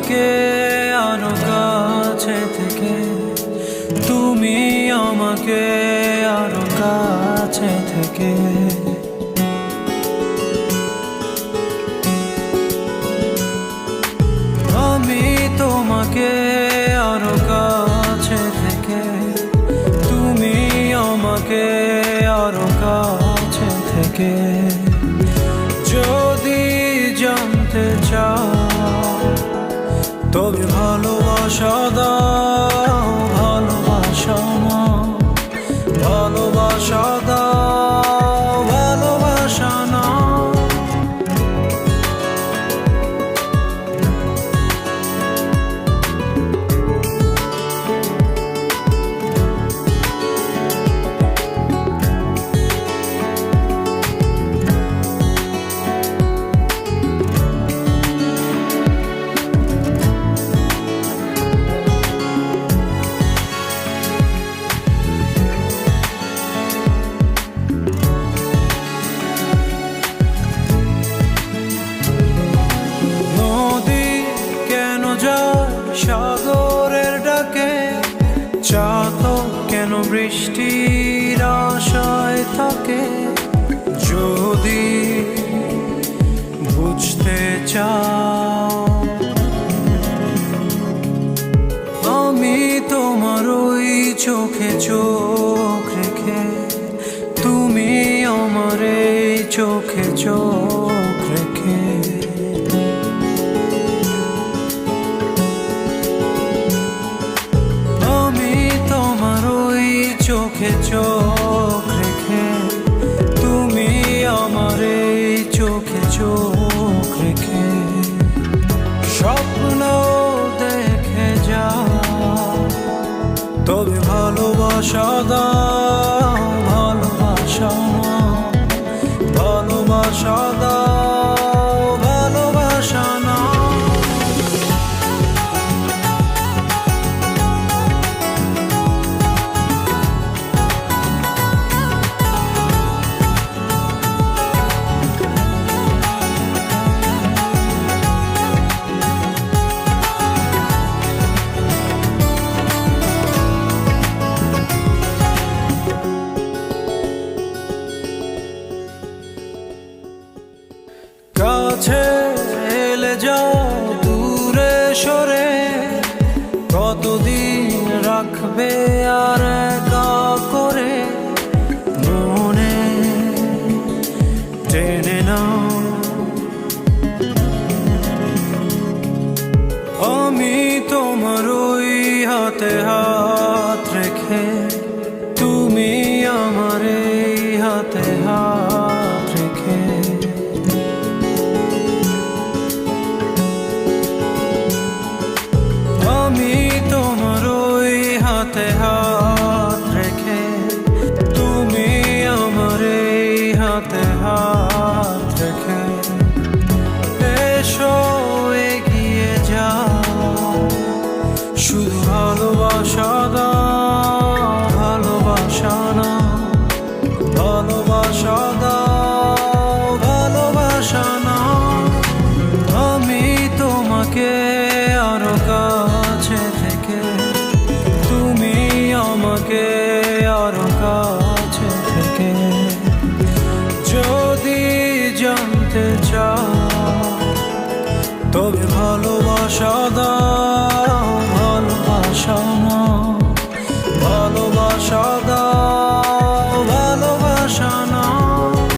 তোমাকে আরো কাছে থেকে, তুমি আমাকে আরো কাছে থেকে। আমি তোমাকে আরো কাছে থেকে, তুমি আমাকে আরো কাছে থেকে। যদি জানতে চাও তবে ভালোবাসা দাও, ভালোবাসা নাও, ভালোবাসা দাও, ভালোবাসা নাও। সাগরের ডাকে চাতক কেন বৃষ্টির আশায় থাকে? যদি বুঝতে চাও আমি তোমার ওই চোখে চোখ রেখে, তুমি আমার এই চোখে চোখ রেখে। চোখে চোখ রেখে, তুমি আমার এই চোখে চোখ রেখে। স্বপ্ন দেখে যাও তবে ভালোবাসা দাও, ভালোবাসা নাও, ভালোবাসা দাও, ভালোবাসা নাও। কাছে এলে যাও দূরে সরে, কতদিন রাখবে আর একা করে? মনে টেনে নাও আমি তোমার ওই হাতে হাত রেখে, তুমি আমার এই হাতে হাত রেখে। আমি তোমার ওই হাতে হাত রেখে, তুমি আমার এই হাতে হাত রেখে। এসো এগিয়ে যাও, শুধু ভালোবাসা দাও, ভালোবাসা নাও, ভালোবাসা দাও, ভালোবাসা নাও। আমি তোমাকে আরো কাছে থেকে, তুমি আমাকে আরো কাছে থেকে। যদি জানতে চাও তবে ভালোবাসা দাও।